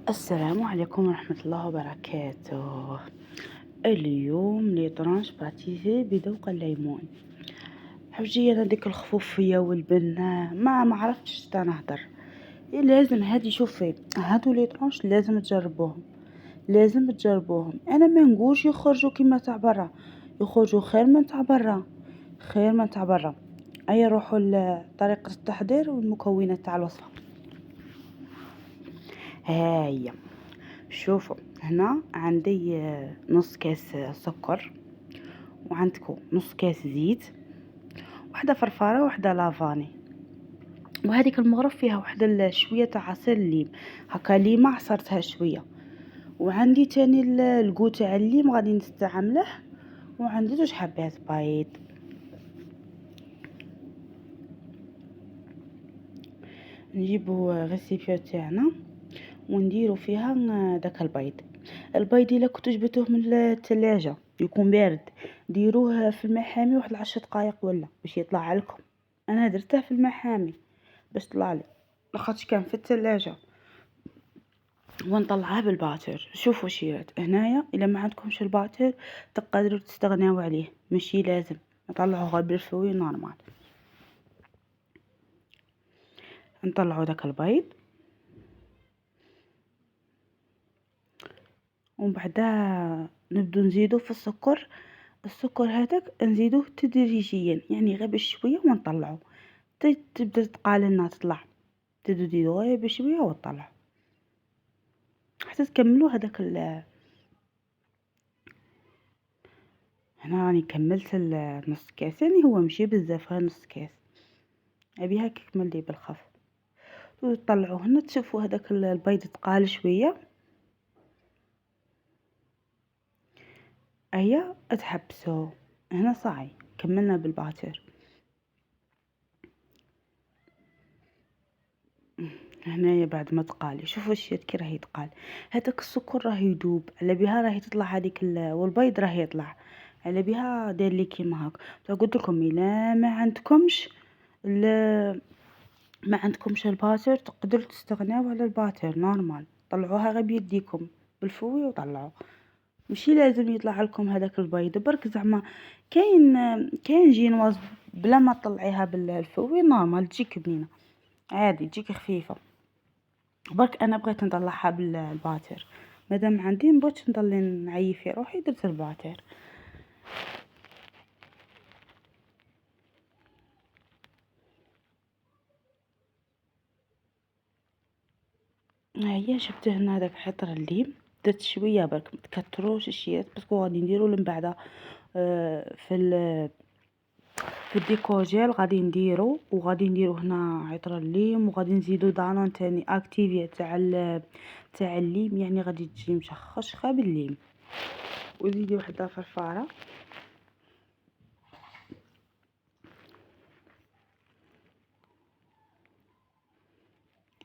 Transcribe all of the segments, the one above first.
السلام عليكم ورحمة الله وبركاته. اليوم لي طرونش باتيسي بذوق الليمون. حوجي انا ديك الخفوفية والبنة ما عرفتش تا نهدر. لازم هادي، شوفي هادو لي طرونش لازم تجربوهم، لازم تجربوهم. انا ما نقولش يخرجوا كيما تاع برا، يخرجوا خير من تاع برا، خير من تاع برا. اي روحوا لطريقة التحضير والمكونات تاع الوصفة. هاهي شوفوا، هنا عندي نص كاس سكر، وعندكم نص كاس زيت، وحده فرفاره وحده لافاني، وهذيك المغرف فيها واحد شويه تاع عصير الليم، هكا ليمه عصرتها شويه. وعندي تاني الكو تاع الليم غادي نستعمله، وعندي 2 حبات بيض. نجيبو غيسيبيو تاعنا ونديرو فيها داك البيض الا كنتو جبتوه من الثلاجه يكون بارد، ديروه في الماء حامي واحد 10 دقائق ولا باش يطلع لكم. انا درته في الماء حامي باش طلع لي، لاخاطش كان في الثلاجه. ونطلعها بالباتر. شوفوا شيرات هنايا، الا ما عندكمش الباتر تقدروا تستغناو عليه، ماشي لازم نطلعوه غير بالفوي نورمال. نطلعوا داك البيض، ومن بعدها نبدو نزيدو في السكر هذاك نزيدوه تدريجيا، يعني غير بشويه ونطلعو تبدا تقال لنا تطلع، تزيدو غير بشويه وتطلعو حتى تكملوا هذاك هنا راني كملت نص كاس، يعني هو ماشي بزاف، غير نص كاس، ابي هكا كمل لي بالخف. وتطلعوا هنا تشوفوا هذاك البيض تقال شويه، ايا تحبسوا. هنا صاي كملنا بالباتر. هنايا بعد ما تقالي شوفوا الشيت كي راه يتقال، هذاك السكر راه يذوب، على بها راهي تطلع هذيك والبيض راه يطلع، على بها داير لي كيما هاك. قلت لكم الا ما عندكمش الباتر تقدروا تستغناو على الباتر نورمال، طلعوها غير بيديكم بالفوي وطلعوا، ماشي لازم يطلع لكم هذاك البيض برك. زعما كاين جينواز بلا ما تطلعيها بالفوي نورمال تجيك بنينه عادي، تجيك خفيفه. برك انا بغيت نطلعها بالباتر، مادام عندي مبغيتش نضل نعيي في روحي درت الباتر. هي جبت هنا داك حطر الليم، درت شويه برك متكتروش الشيات باسكو غادي نديرو من بعدا في في الديكوجيل غادي نديرو، وغادي نديرو هنا عطر الليم، وغادي نزيدو دانون تاني اكتيفيا تاع الليم، يعني غادي تجي مشخشخه بالليم. وزيدي وحده فرفاره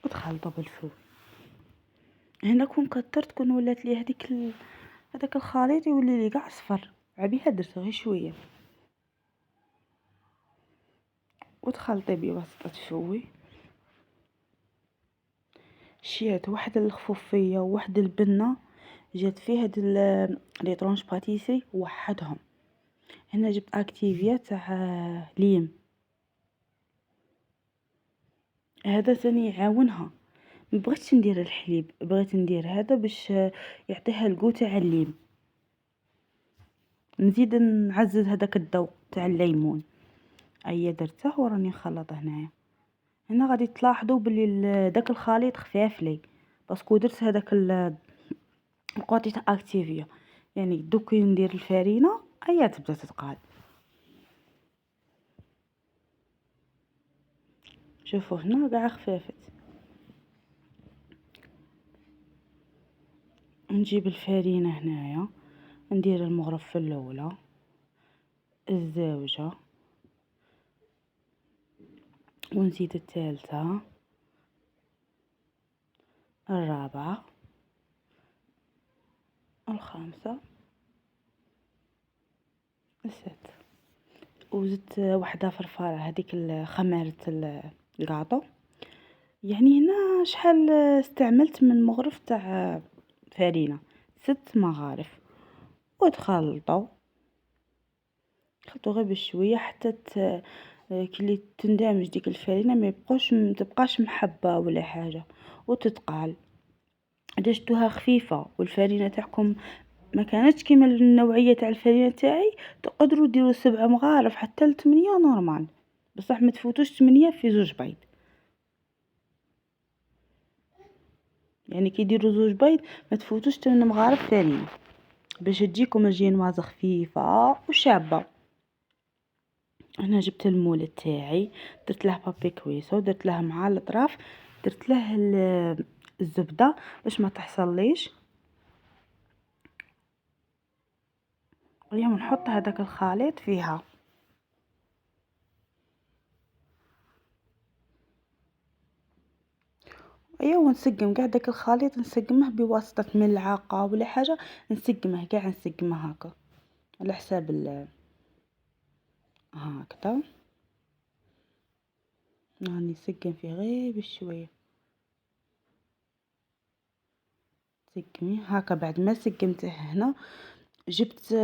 وتخلطوا بالفو. هنا كون كترت كون ولات لي هذاك الخليط يولي لي كاع صفر، عبيها درت غير شويه وتخلطي بواسطه فوي. شيت واحد الخفوفيه وواحد البنه جات فيه هاد لي طرونش باتيسي وحدهم. هنا جبت اكتيفيا تاع ليم، هذا ثاني يعاونها. مبغيتش ندير الحليب، بغيت ندير هذا باش يعطيها الكو تاع الليم، نزيد نعزز هذاك الذوق تاع الليمون. ايا درته وراني نخلط هنايا. هنا غادي تلاحظوا بلي داك الخليط خفاف لي باسكو درت هذاك القوطي تاع اكتيفيا، يعني دوك كي ندير الفرينه ايا تبدا تتقاد. شوفوا هنا كاع خفافت. نجيب الفرينه هنايا، ندير المغرف الاولى، الزاوجه، ونزيد الثالثه، الرابعه، الخامسه، السادسه. وزدت وحده فرفاره هذيك خميره الكاطو، يعني هنا شحال استعملت من مغرف تاع فرينة، 6 مغارف، وتخلطو غير بشوية حتى كلي تندمج ديك الفرينة متبقاش محبة ولا حاجة وتتقال. دجتوها خفيفة والفرينة تاعكم ما كانتش كيما النوعية تاع الفرينة تاعي، تقدروا ديروا 7 مغارف حتى ل8 نورمال، بصح ما تفوتوش 8 في 2 بيض. يعني كي ديروا 2 بيض ما تفوتوش 8 مغارف فرينة باش تجيكم الجينواز خفيفة وشابة. انا جبت المول تاعي، درت له بابي كويسه ودرت له مع الاطراف، درت له الزبده باش ما تحصليش. اليوم نحط هذاك الخليط فيها، ايوا ونسقم قاع داك الخليط، نسقمه بواسطه ملعقه ولا حاجه، نسقمه قاع نسقمه هكا على حساب هكذا. راني نسقم فيه غير بشويه، سقمي هكا. بعد ما سقمته هنا جبت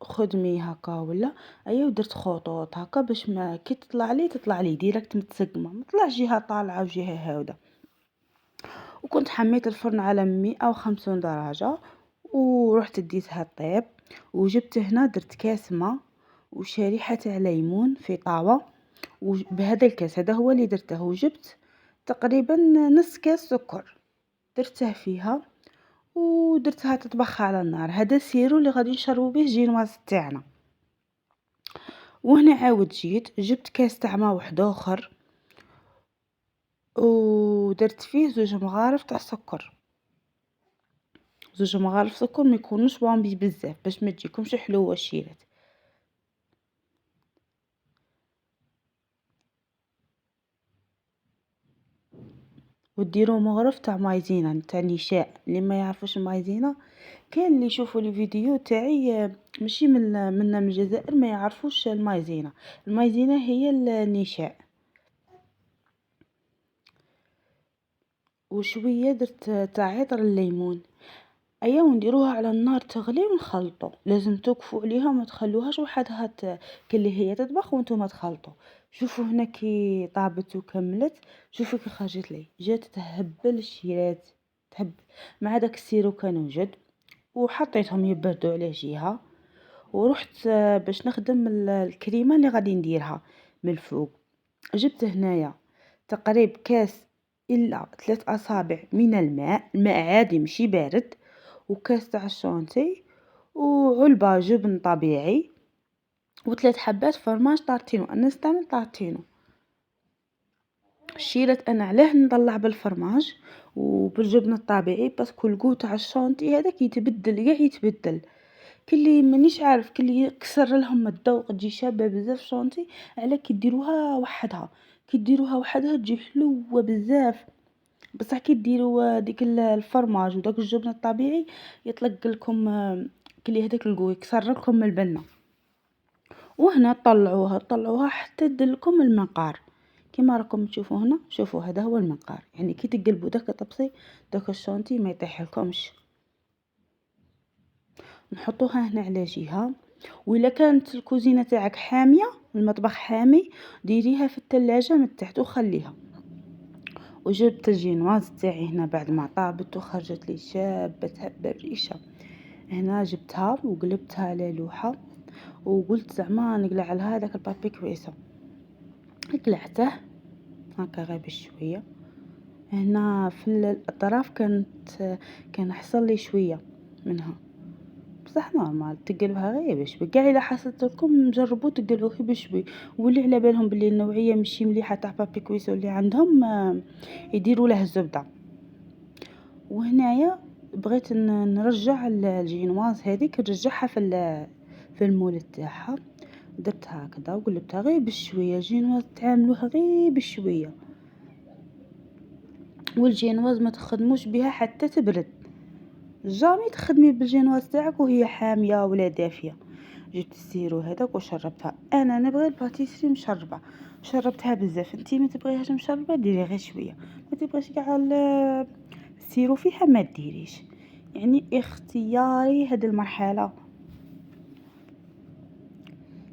خدمي هكا ولا ايوا ودرت خطوط هكا باش ما كي تطلع لي ديريكت متسقمه، ما طلعش جهه طالعه وجهه هاوده. وكنت حميت الفرن على 150 درجه ورحت ديتها طيب. وجبت هنا درت كاس ما وشريحه تاع ليمون في طاوه، وبهذا الكاس هذا هو اللي درته. وجبت تقريبا نص كاس سكر درته فيها ودرتها تطبخ على النار. هذا السيرو اللي غادي نشربوا به جينواز تاعنا. وهنا عاود جبت كاس تاع ما واحد اخر ودرت فيه 2 مغارف تاع سكر، 2 مغارف سكر ما يكونوش بامبي بزاف باش ما تجيكمش حلوه الشيرات. وديروا مغرف تاع مايزينا تاع نشاء. اللي ما يعرفوش مايزينا، كاين اللي يشوفوا الفيديو تاعي ماشي من الجزائر ما يعرفوش المايزينا. المايزينا هي النشاء. وشويه درت تاع عطر الليمون. ايوا نديروها على النار تغلي ونخلطوا، لازم توقفوا عليها وما تخلوهاش وحدها كلي هي تطبخ وانتم تخلطوا. شوفوا هنا كي طابت وكملت، شوفوا كي خرجت لي جات تهبل الشيرات، تهبل مع داك السيرو كان وجد. وحطيتهم يبردوا على جهه ورحت باش نخدم الكريمه اللي غادي نديرها من الفوق. جبت هنايا تقريب كاس الا 3 اصابع من الماء عادي ماشي بارد، وكاس تاع الشونتي، وعلبة جبن طبيعي، و3 حبات فرماج طارتينو. انا نستعمل طارتينو. شيرت انا علاه نطلع بالفرماج وبالجبن الطبيعي باسكو الكو تاع الشونتي هذاك يتبدل كاع يتبدل. كلي مانيش عارف كلي يكسر لهم الذوق تجي شابه بزاف شونتي على كي ديروها وحدها. كي ديروها وحدها تجي حلوه بزاف، بصح كي ديروا ديك الفرماج وداك الجبن الطبيعي يطلق لكم كلي هذاك الكو يكسر لكم البنه. وهنا طلعوها حتى تدلكم المنقار كما راكم تشوفوا هنا. شوفوا هذا هو المنقار، يعني كي تقلبوا داك طبسي داك الشونتي ما يطيح لكمش. نحطوها هنا على جهه. وإلا كانت الكوزينه تاعك حاميه، المطبخ حامي، ديريها في الثلاجه من تحت وخليها. وجبت الجينواز تاعي هنا بعد ما طابت وخرجت لي شابه تهبل الريشه. هنا جبتها وقلبتها على لوحه وقلت زعما نقلع على هذاك البابي كويسه. قلعته هكا غير بشويه. هنا في الاطراف كان حصل لي شويه منها، بصح نورمال تقلبها غير بشوي. كاع الا حصلت لكم جربوا تقلعوه بشوي. واللي على بالهم بلي النوعيه ماشي مليحه تاع بابي كويسو اللي عندهم يديروا له الزبده. وهنايا بغيت نرجع الجينواز هذيك نرجعها في المول تاعها. درت هكذا وقلبتها غير بشويه. الجينواز تعاملوها غير بشويه، والجينواز ما تخدموش بها حتى تبرد. جامي تخدمي بالجينواز تاعك وهي حاميه ولا دافيه، جبت السيرو هذاك وشربتها. انا نبغي الباتيسري مشربه، شربتها بزاف. انتي ما تبغيهاش مشربه ديري غير شويه، ما تبغيش كاع السيرو فيها ما ديريش. يعني اختياري هذه المرحله.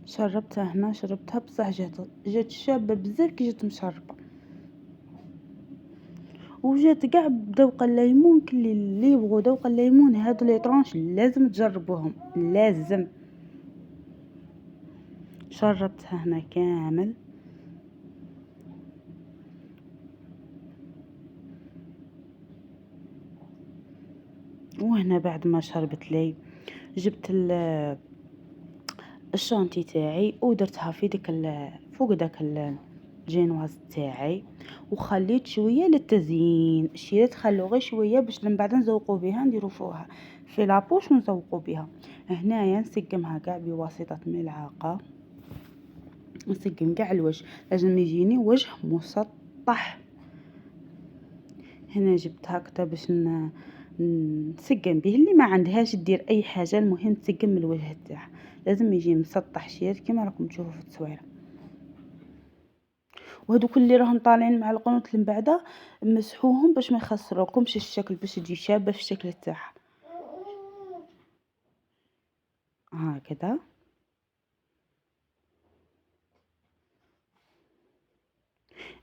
شربتها هنا، شربتها بصح جات شابه بزاف كي جات مشربه، وجات كاع بذوق الليمون. كل اللي يبغوا ذوق الليمون هادو لي طرونش لازم تجربوهم، لازم. شربتها هنا كامل. وهنا بعد ما شربت لي جبت الشانتي تاعي ودرتها في ديك فوق داك الجينواز تاعي، وخليت شويه للتزيين. شريت خلو غير شويه باش من بعد نزوقوا بها، نديروا فوها في لابوش ونزوقوا بها. هنايا نسقمها كاع بواسطه ملعقه، نسقم كاع الوجه، لازم يجيني وجه مسطح. هنا جبت هكذا باش نسقم به. اللي ما عندهاش دير اي حاجه، المهم تسقم الوجه تاعها، لازم يجي مسطح شير كما راكم تشوفوا في التصويره. وهذوك اللي راهم طالعين مع القنوت اللي بعدا مسحوهم باش ما يخسروكمش الشكل، باش تجي شابه في الشكل تاعها هكذا.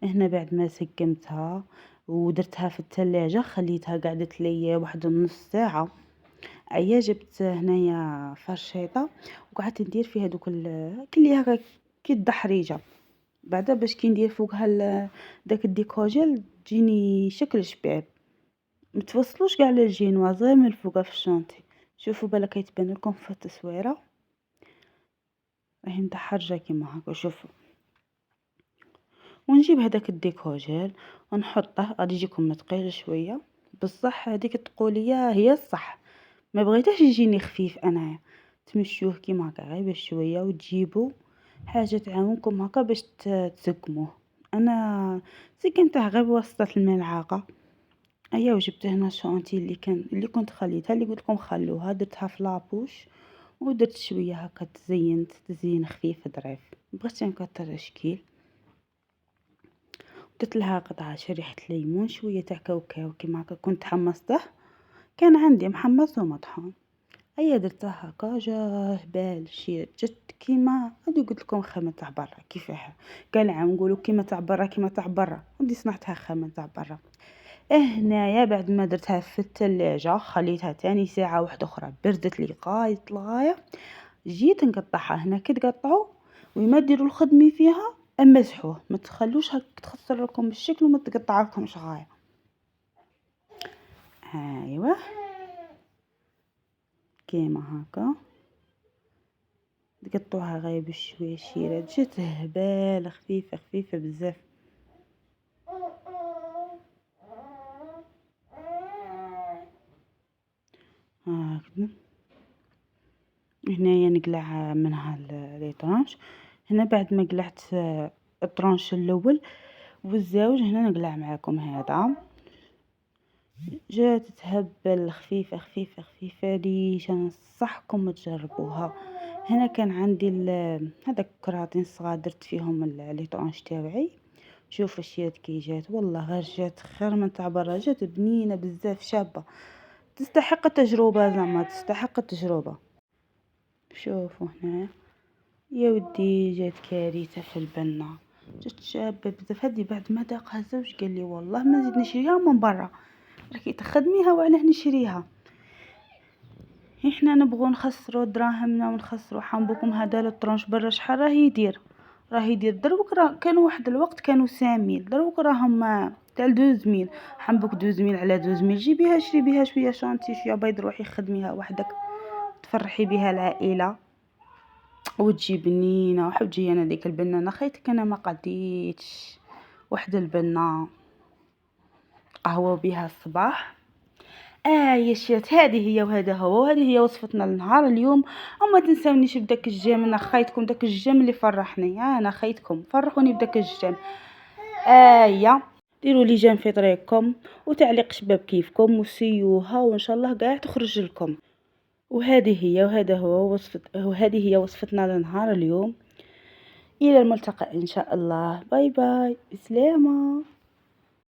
هنا بعد ما سقمتها ودرتها في الثلاجة، خليتها قعدت لي واحد نص ساعة. ايا جبت هنايا فرشيطة وقعدت ندير فيها دوك كلي هكا كي الدحريجة، بعدا باش كي ندير فوقها داك الديكوجيل تجيني شكل شباب. متوصلوش كاع للجينواز، غير من الفوق في الشونتي. شوفوا بالك يتبان لكم في التصويره راهي متحرجه كيما هكا. شوفوا، ونجيب هذاك الديكوجيل ونحطه. غادي يجيكم متقيل شويه بصح هذيك التقوليه هي الصح. ما بغيتهش يجيني خفيف انايا، تمشوه كيما هكا غير بشويه وتجيبوا حاجه تعاونكم هكا باش تسقموه. انا سقمته غير بواسطه الملعقه. ايا وجبت هنا الشونتي اللي كنت خليتها، اللي قلت لكم خلوها، درتها في لابوش ودرت شويه هكا تزينت تزيين خفيف ظريف، بغيت نكثر تشكيل. درت لها قطعه شريحه ليمون، شويه تاع كاوكاو كيما هكا كنت حمصته، كان عندي محمص ومطحون. ايا درتها هكا جاه بال شي جات كيما هادي قلت لكم خامه تاع برا. كيفاه كاع العام نقولوا كيما تاع برا كيما تاع برا، ودي صنعتها خامه تاع برا. هنايا بعد ما درتها في الثلاجة خليتها تاني ساعة واحدة أخرى، بردت لي غاية الغاية. جيت نقطعها. هنا كي تقطعوا وما ديروا الخدمي فيها، امسحوه، ما تخلوش هك تخسر لكم الشكل وما تقطع لكمش غاية. ايوه كيما هكا تقطعوها غير بشويه شيرات، جات هبال خفيفه خفيفه بزاف. هكذا هنايا نقلع منها لي طرونش. هنا بعد ما قلعت الطرونش الاول والزوج، هنا نقلع معاكم هذا. جات تهبل خفيفه خفيفه خفيفه ليش ننصحكم تجربوها. هنا كان عندي هذاك كراتين صغار درت فيهم لي طرونش تاوعي. شوف الشيات كي جات، والله غير جات خير من تاع برا، جات بنينه بزاف شابه، تستحق التجربه، زعما تستحق التجربه. شوفوا هنا يا ودي جات كارثه في البنه، جات شابه بزاف. هذه بعد ما ذاقها الزوج قال لي والله ما نزيد نشريها من برا، راكي تخدميها وعلاه نشريها. احنا نبغوا نخسروا دراهمنا ونخسروا حنبكم. هذا الطرونش برا شحال راه يدير، راه يدير دروك. راه كانوا واحد الوقت كانوا 5000، دروك راهم تاع 12000. حنبك 12000 على 12000، جيبيها شري بها شويه شانتي شويه بيض، روحي خدميها وحدك تفرحي بها العائله وتجي بنينه. وحوجي انا ديك البنانه خيتك، انا ما قديتش واحد البنه قهوه بها الصباح. يا شيرت، هذه هي وهذا هو، وهذه هي وصفتنا لنهار اليوم. وما تنساونيش بداك الجيم، انا خيتكم داك الجيم اللي فرحني. انا خيتكم فرحوني بداك الجيم. يا ديروا لي جيم في طريقكم وتعليق شباب كيفكم وسيوها، وان شاء الله كاع تخرج لكم. وهذه هي وصفتنا لنهار اليوم. إلى الملتقى إن شاء الله. باي باي، بسلامة.